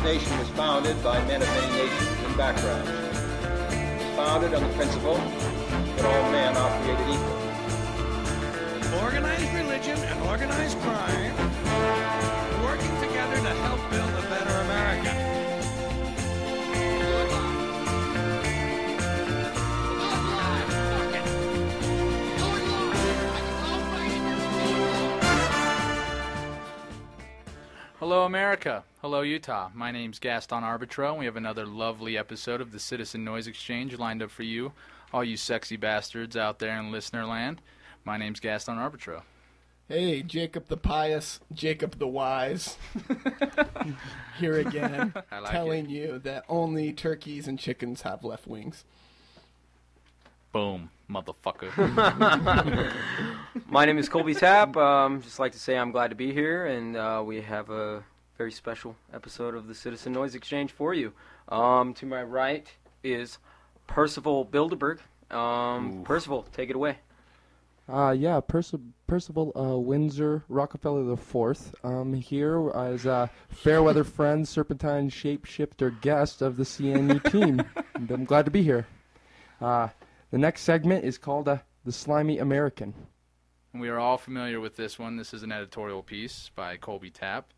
nation was founded by men of many nations and backgrounds. It was founded on the principle that all men are created equal. Organized religion and organized crime working together to help build a better America. Hello, America. Hello, Utah. My name's Gaston Arbitro, and we have another lovely episode of the Citizen Noise Exchange lined up for you, all you sexy bastards out there in listener land. My name's Gaston Arbitro. Hey, Jacob the Pious, Jacob the Wise, here again, telling you that only turkeys and chickens have left wings. Boom, motherfucker. My name is Colby Tapp. Just like to say I'm glad to be here, and we have a very special episode of the Citizen Noise Exchange for you. To my right is Percival Bilderberg. Percival, take it away. Percival Windsor Rockefeller IV. Here as a fair-weather friend, serpentine shapeshifter guest of the C.N.E. team. And I'm glad to be here. The next segment is called The Slimy American. We are all familiar with this one. This is an editorial piece by Colby Tapp.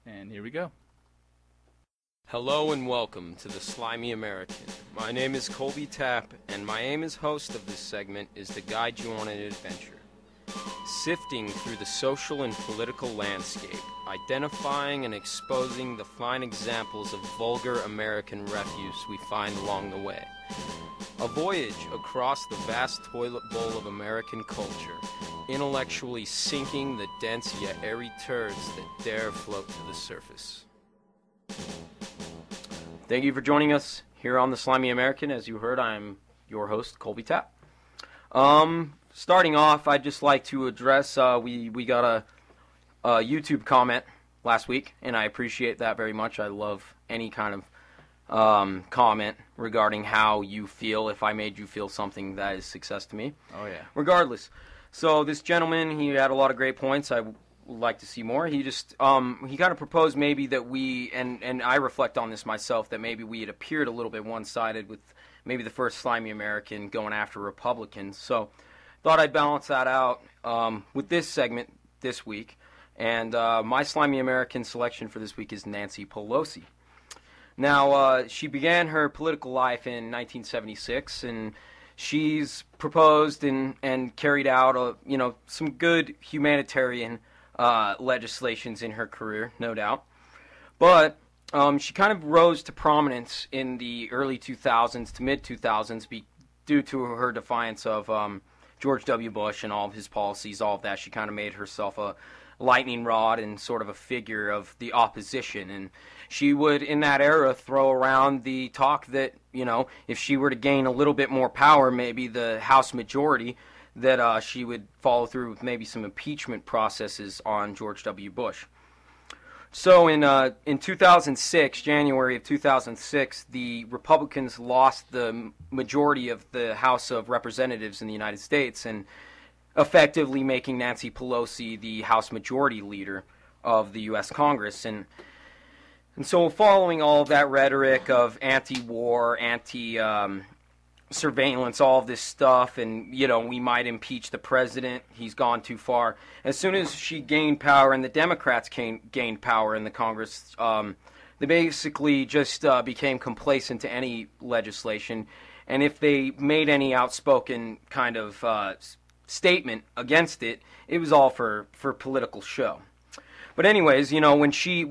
And here we go. Hello and welcome to The Slimy American. My name is Colby Tapp, and my aim as host of this segment is to guide you on an adventure. Sifting through the social and political landscape, identifying and exposing the fine examples of vulgar American refuse we find along the way. A voyage across the vast toilet bowl of American culture, intellectually sinking the dense yet airy turds that dare float to the surface. Thank you for joining us here on The Slimy American. As you heard, I'm your host, Colby Tapp. Starting off, I'd just like to address, we got a YouTube comment last week, and I appreciate that very much. I love any kind of comment regarding how you feel. If I made you feel something, that is success to me. Oh, yeah. Regardless. So this gentleman, he had a lot of great points. I would like to see more. He just, he kind of proposed maybe that we, and I reflect on this myself, that maybe we had appeared a little bit one-sided with maybe the first Slimy American going after Republicans. So thought I'd balance that out with this segment this week. And my Slimy American selection for this week is Nancy Pelosi. Now, she began her political life in 1976, and she's proposed and carried out, some good humanitarian legislations in her career, no doubt. But she kind of rose to prominence in the early 2000s to mid-2000s due to her defiance of George W. Bush and all of his policies, all of that. She kind of made herself a lightning rod and sort of a figure of the opposition. And she would, in that era, throw around the talk that, if she were to gain a little bit more power, maybe the House majority, that she would follow through with maybe some impeachment processes on George W. Bush. So in 2006, January of 2006, the Republicans lost the majority of the House of Representatives in the United States, and effectively making Nancy Pelosi the House Majority Leader of the U.S. Congress. And so following all of that rhetoric of anti-war, anti-surveillance, all of this stuff, and, we might impeach the president, he's gone too far. As soon as she gained power and the Democrats gained power in the Congress, they basically just became complacent to any legislation. And if they made any outspoken kind of statement against it, it was all for political show. But anyways, when she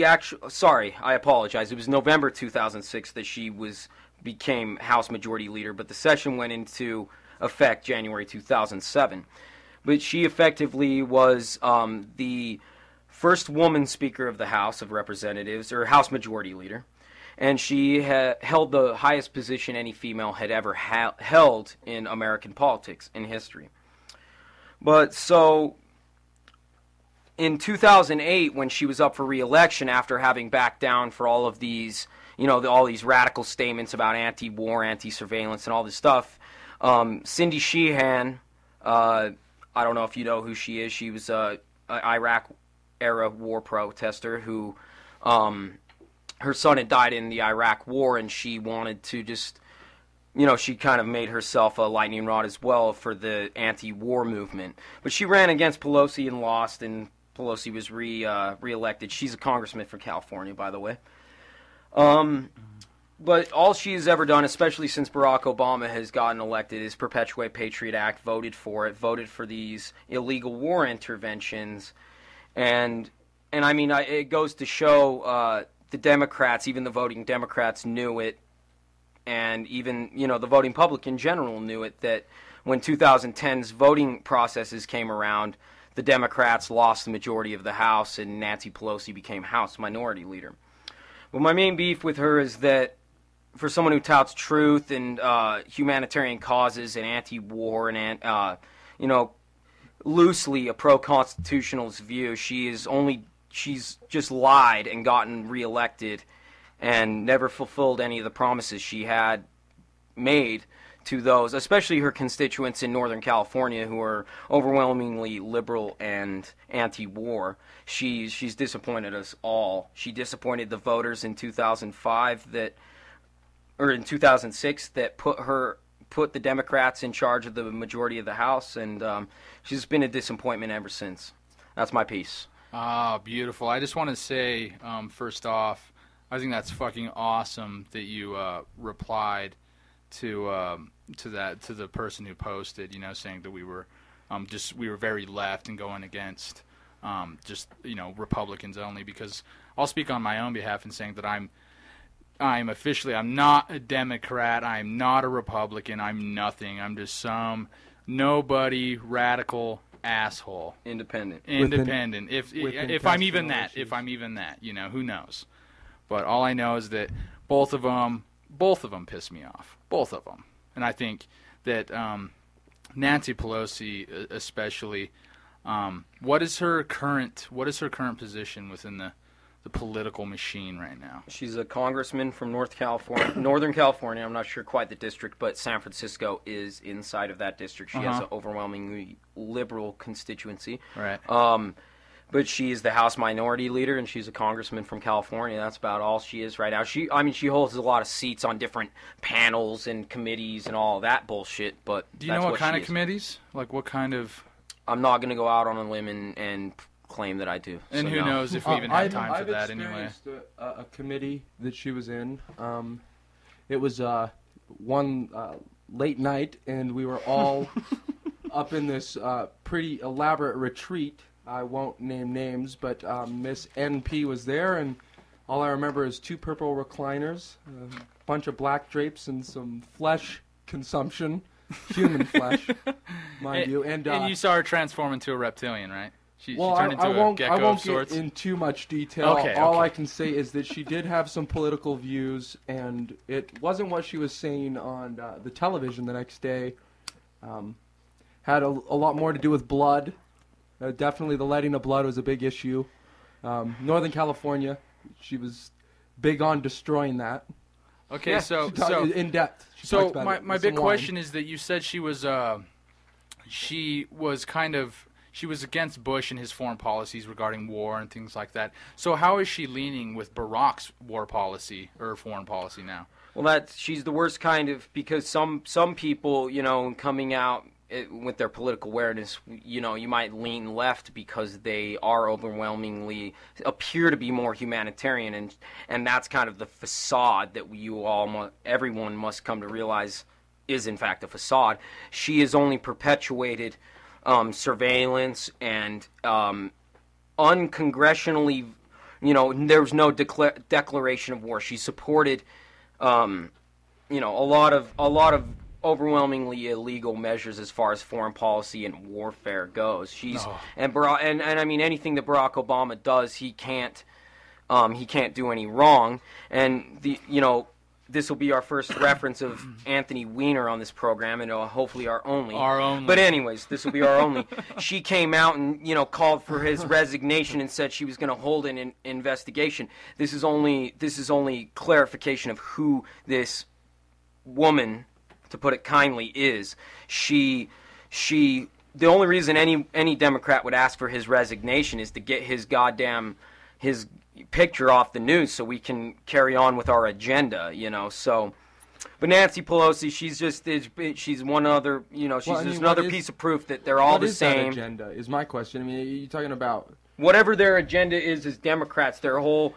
actually, sorry, I apologize. It was November 2006 that she became House Majority Leader, but the session went into effect January 2007. But she effectively was the first woman Speaker of the House of Representatives, or House Majority Leader. And she held the highest position any female had ever held in American politics in history. But so in 2008, when she was up for re-election after having backed down for all of these, all these radical statements about anti-war, anti-surveillance, and all this stuff, Cindy Sheehan, I don't know if you know who she is. She was an Iraq-era war protester who her son had died in the Iraq War, and she wanted to just, she kind of made herself a lightning rod as well for the anti-war movement. But she ran against Pelosi and lost, and Pelosi was re-elected. She's a congressman from California, by the way. But all she has ever done, especially since Barack Obama has gotten elected, is perpetuate Patriot Act, voted for these illegal war interventions. And I mean, it goes to show the Democrats, even the voting Democrats knew it, and even, the voting public in general knew it, that when 2010's voting processes came around, the Democrats lost the majority of the House, and Nancy Pelosi became House Minority Leader. But my main beef with her is that for someone who touts truth and humanitarian causes and anti-war and, loosely a pro-constitutionalist view, she's just lied and gotten reelected and never fulfilled any of the promises she had made to those, especially her constituents in Northern California who are overwhelmingly liberal and anti-war. She's disappointed us all. She disappointed the voters in 2006 that put the Democrats in charge of the majority of the House, and she's been a disappointment ever since. That's my piece. Ah, beautiful. I just want to say, first off, I think that's fucking awesome that you replied to the person who posted, saying that we were very left and going against Republicans only, because I'll speak on my own behalf in saying that I'm not a Democrat, I'm not a Republican, I'm nothing. I'm just some nobody radical asshole. Independent. If I'm even that, who knows? But all I know is that both of them piss me off. Both of them. And I think that Nancy Pelosi especially, what is her current position within the political machine right now? She's a congressman from Northern California. I'm not sure quite the district, but San Francisco is inside of that district. She has an overwhelmingly liberal constituency. Right. But she is the House Minority Leader, and she's a congressman from California. That's about all she is right now. She holds a lot of seats on different panels and committees and all that bullshit. But do you know what kind of committees? Like what kind of? I'm not going to go out on a limb and claim that I do. And who knows if we even have time for that anyway. I've experienced a committee that she was in. It was one late night, and we were all up in this pretty elaborate retreat. I won't name names, but Miss NP was there, and all I remember is 2 purple recliners, a bunch of black drapes, and some flesh consumption, human flesh, mind you. And you saw her transform into a reptilian, right? She I turned into a gecko won't of sorts. get in too much detail. Okay, all I can say is that she did have some political views, and it wasn't what she was saying on the television the next day. Had a lot more to do with blood. Definitely the letting of blood was a big issue. Northern California, she was big on destroying that. Okay, yeah, so in depth. So my big question is that you said she was against Bush and his foreign policies regarding war and things like that. So how is she leaning with Barack's war policy or foreign policy now? Well, she's the worst kind of, because some people, coming out with their political awareness, you might lean left because they are overwhelmingly appear to be more humanitarian, and that's kind of the facade that everyone must come to realize is in fact a facade. She has only perpetuated surveillance and uncongressionally, there was no declaration of war. She supported, a lot of overwhelmingly illegal measures as far as foreign policy and warfare goes. And I mean, anything that Barack Obama does, he can't do any wrong. And this will be our first reference of Anthony Weiner on this program, and hopefully our only. But anyways, this will be our only. She came out and called for his resignation and said she was going to hold an investigation. This is only clarification of who this woman, to put it kindly, is. The only reason any Democrat would ask for his resignation is to get his goddamn his picture off the news so we can carry on with our agenda, so. But Nancy Pelosi, she's one other, she's just another piece of proof that they're all the same. What is that agenda, is my question. I mean, are you talking about... Whatever their agenda is as Democrats, their whole...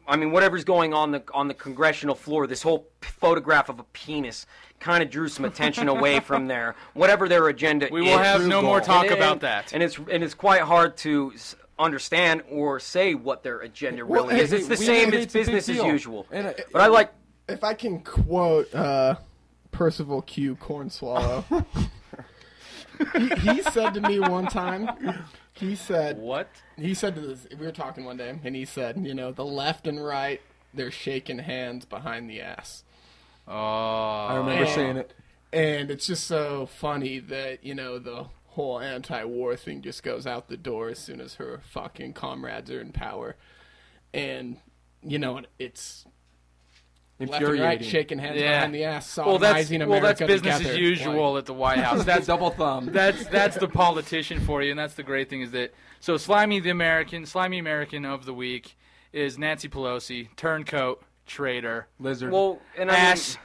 whatever's going on the congressional floor, this whole photograph of a penis kind of drew some attention away from whatever their agenda is. We will have no more talk about that. And it's quite hard to understand or say what their agenda really is. It's the same as business as usual. But I like... If I can quote Percival Q. Cornswallow, he said to me one time, What? He said to this, we were talking one day, and he said, the left and right, they're shaking hands behind the ass. Oh. I remember saying it. And it's just so funny that, the whole anti-war thing just goes out the door as soon as her fucking comrades are in power. And, it's... left and right, shaking hands behind the ass, sodomizing America that's business together. as usual at the White House. That's double thumb. That's the politician for you, and that's the great thing is that. So Slimy American of the week is Nancy Pelosi, turncoat, traitor, lizard, hands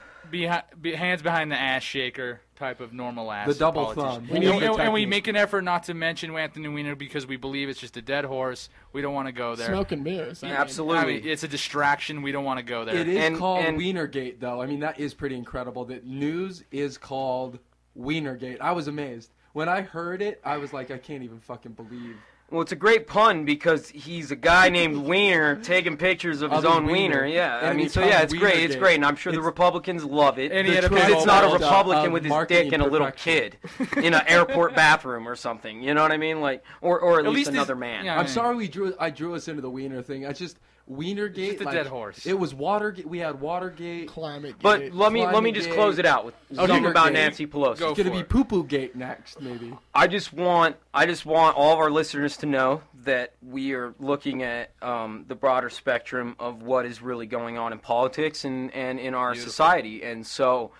behind the ass shaker type of normal ass. The double politician. thumb. And we make an effort not to mention Anthony Weiner because we believe it's just a dead horse. We don't want to go there. Smoke and mirrors. Absolutely. It's a distraction. We don't want to go there. It is called Wienergate, though. I mean, that is pretty incredible. That news is called Wienergate. I was amazed. When I heard it, I was like, I can't even fucking believe. Well, it's a great pun because he's a guy named Wiener taking pictures of his own wiener. Yeah, it's great. It's great, and I'm sure the Republicans love it. And because it's not a Republican with his dick and a little kid in an airport bathroom or something. You know what I mean? Like, or at least another man. Yeah, I'm sorry I drew us into the Wiener thing. I just Wienergate. Just a dead horse. It was Watergate. We had Watergate. Climate. But let me just close it out with something about Nancy Pelosi. It's going to be Poo-Poo Gate next, maybe. I just want all of our listeners to know that we are looking at the broader spectrum of what is really going on in politics and in our society. And so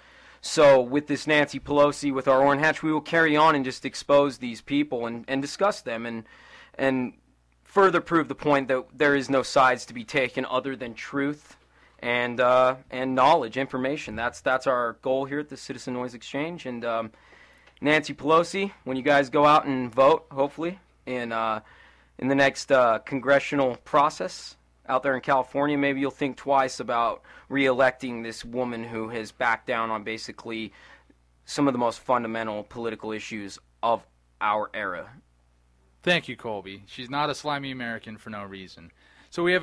with this Nancy Pelosi, with our Orrin Hatch, we will carry on and just expose these people and discuss them and further prove the point that there is no sides to be taken other than truth and knowledge, information. That's our goal here at the Citizen Noise Exchange. And Nancy Pelosi, when you guys go out and vote, hopefully in the next congressional process out there in California, maybe you'll think twice about re-electing this woman who has backed down on basically some of the most fundamental political issues of our era. Thank you, Colby. She's not a Slimy American for no reason. So we have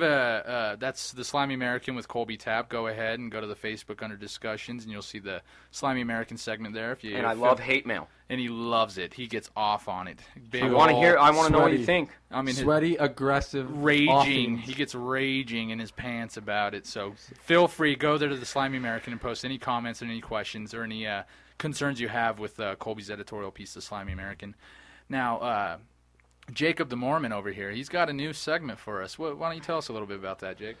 that's the Slimy American with Colby Tapp. Go ahead and go to the Facebook under discussions, and you'll see the Slimy American segment there. And I love hate mail. And he loves it. He gets off on it. I want to know what you think. I mean, sweaty, aggressive, raging. offing. He gets raging in his pants about it. So feel free, go there to the Slimy American and post any comments and any questions or any concerns you have with Colby's editorial piece, the Slimy American. Now, Jacob the Mormon over here, he's got a new segment for us. Why don't you tell us a little bit about that, Jake?